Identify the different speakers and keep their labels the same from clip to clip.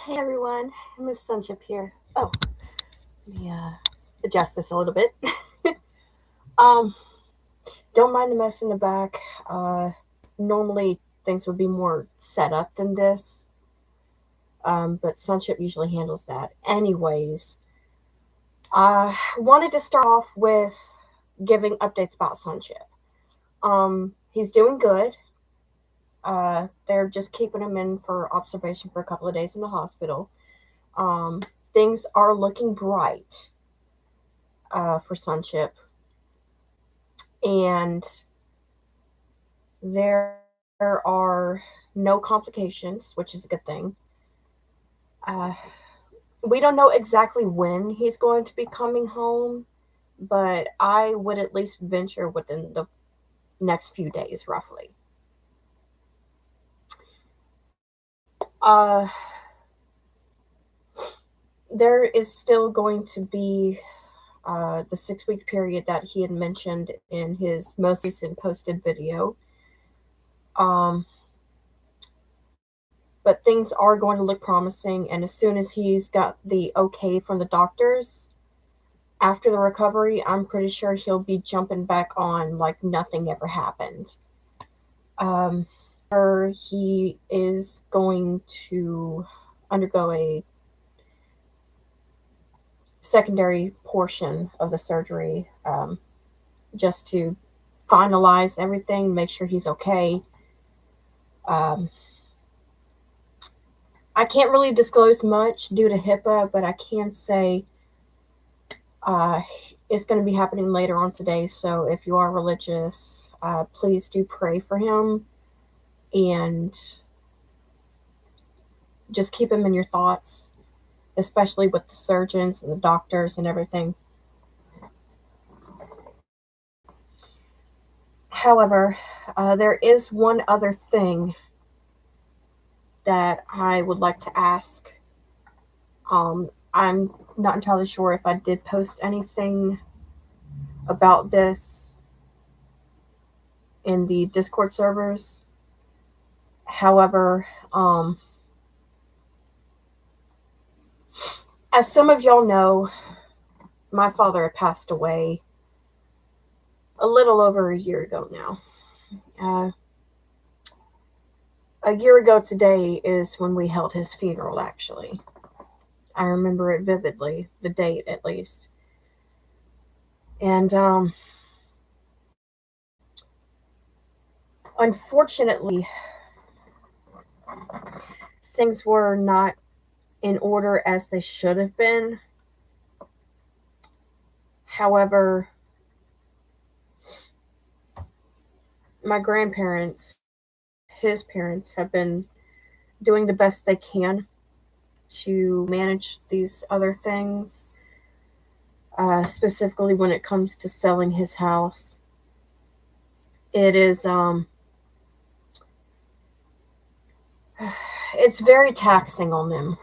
Speaker 1: Hey everyone, Miss Sunchipp here. Oh, let me adjust this a little bit. um, don't mind the mess in the back. Normally things would be more set up than this, but Sunchipp usually handles that. Anyways, I wanted to start off with giving updates about Sunchipp. He's doing good. They're just keeping him in for observation for a couple of days in the hospital. Um, Things are looking bright for Sunchip, and there are no complications, which is a good thing. Uh, we don't know exactly when he's going to be coming home, but I would at least venture within the next few days, roughly. There is still going to be the 6 week period that he had mentioned in his most recent posted video. Um, but things are going to look promising, and as soon as he's got the okay from the doctors after the recovery, I'm pretty sure he'll be jumping back on like nothing ever happened. He is going to undergo a secondary portion of the surgery, just to finalize everything, make sure he's okay. Um, I can't really disclose much due to HIPAA, but I can say uh, it's going to be happening later on today. So if you are religious, please do pray for him and just keep him in your thoughts, especially with the surgeons and the doctors and everything. However, there is one other thing that I would like to ask. I'm not entirely sure if I did post anything about this in the Discord servers. However, as some of y'all know, my father had passed away a little over a year ago now. A year ago today is when we held his funeral, actually. I remember it vividly, the date at least. And unfortunately, things were not in order as they should have been. However, my grandparents, his parents, have been doing the best they can to manage these other things, specifically when it comes to selling his house. It is it's very taxing on them,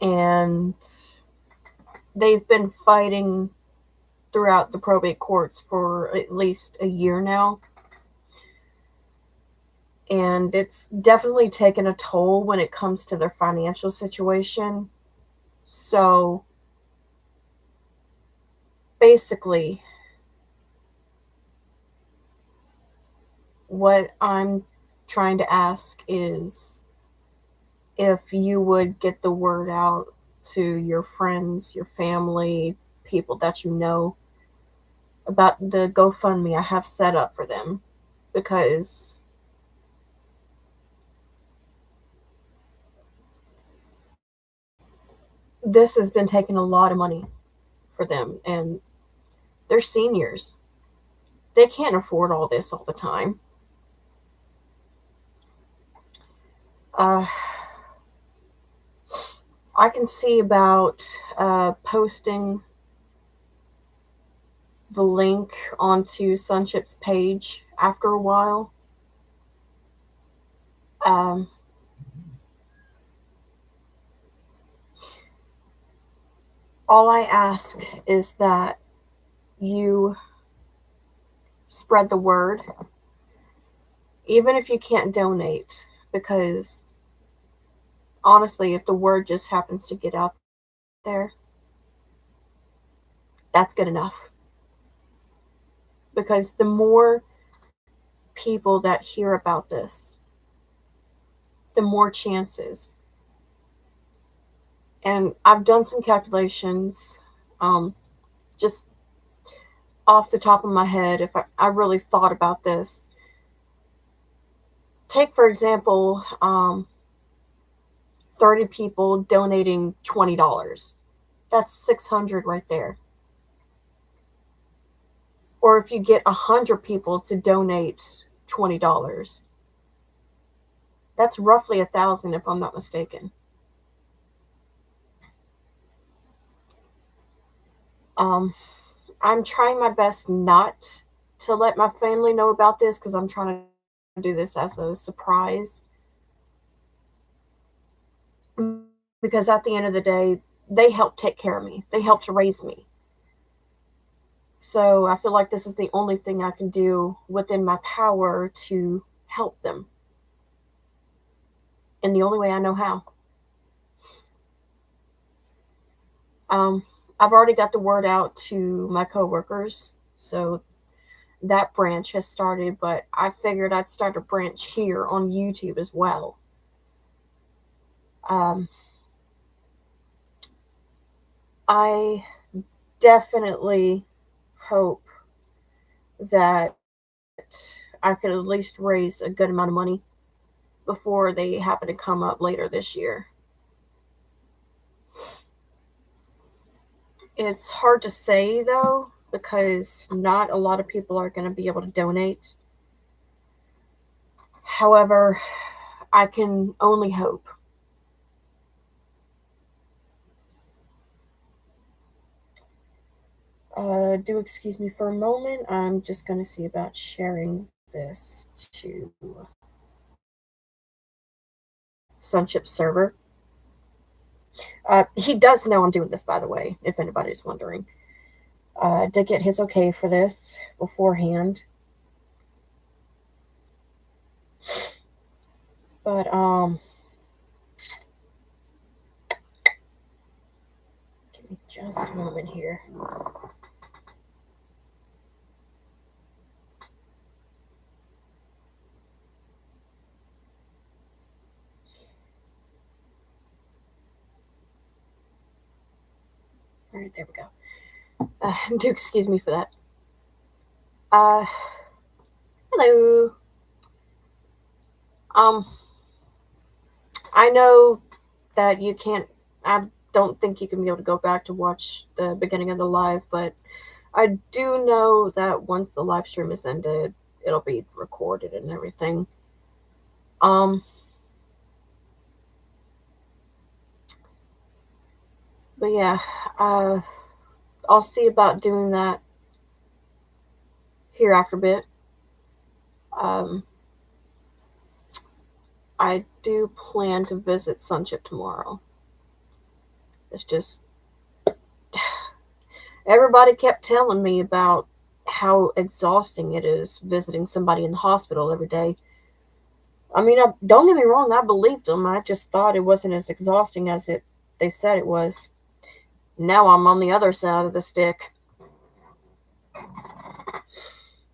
Speaker 1: and they've been fighting throughout the probate courts for at least a year now, and it's definitely taken a toll when it comes to their financial situation. So basically, what I'm trying to ask is if you would get the word out to your friends, your family, people that you know about the GoFundMe I have set up for them, because this has been taking a lot of money for them, and they're seniors. They can't afford all this all the time. Uh, I can see about posting the link onto Sunchipp's page after a while. Um, all I ask is that you spread the word, even if you can't donate, because honestly, if the word just happens to get out there, that's good enough. Because the more people that hear about this, the more chances. And I've done some calculations, just off the top of my head, if I really thought about this. Take, for example, 30 people donating $20. That's 600 right there. Or if you get 100 people to donate $20, that's roughly 1,000 if I'm not mistaken. Um, I'm trying my best not to let my family know about this because I'm trying to do this as a surprise. Because at the end of the day, they helped take care of me, they helped raise me. So I feel like this is the only thing I can do within my power to help them in the only way I know how. Um, I've already got the word out to my coworkers, so that branch has started, but I figured I'd start a branch here on YouTube as well. Um, I definitely hope that I could at least raise a good amount of money before they happen to come up later this year. It's hard to say though, because not a lot of people are going to be able to donate. However, I can only hope. Do excuse me for a moment. I'm just going to see about sharing this to Sunchipp server. He does know I'm doing this, by the way, if anybody's wondering. I did get his okay for this beforehand. But, give me just a moment here. All right, there we go. Do excuse me for that. Uh, hello. Um, I know that you can't. I don't think you can be able to go back to watch the beginning of the live, but I do know that once the live stream is ended, it'll be recorded and everything. Um, but yeah, uh, I'll see about doing that here after a bit. Um, I do plan to visit Sunchipp tomorrow. It's just everybody kept telling me about how exhausting it is visiting somebody in the hospital every day. I mean, don't get me wrong, I believed them. I just thought it wasn't as exhausting as they said it was. Now I'm on the other side of the stick.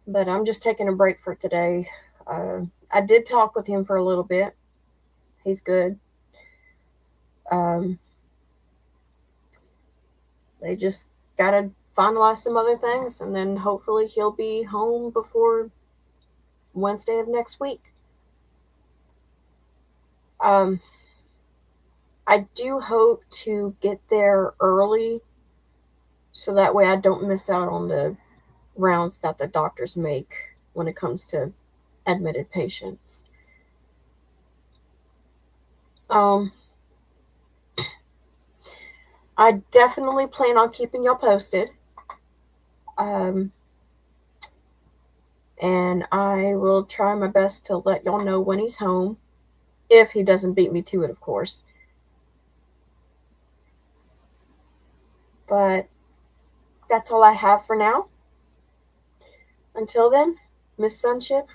Speaker 1: But I'm just taking a break for today. I did talk with him for a little bit. He's good. Um, they just gotta finalize some other things, and then hopefully he'll be home before Wednesday of next week. Um, I do hope to get there early so that way I don't miss out on the rounds that the doctors make when it comes to admitted patients. Um, I definitely plan on keeping y'all posted. Um, and I will try my best to let y'all know when he's home, if he doesn't beat me to it, of course. But that's all I have for now. Until then, Miss Sunchip,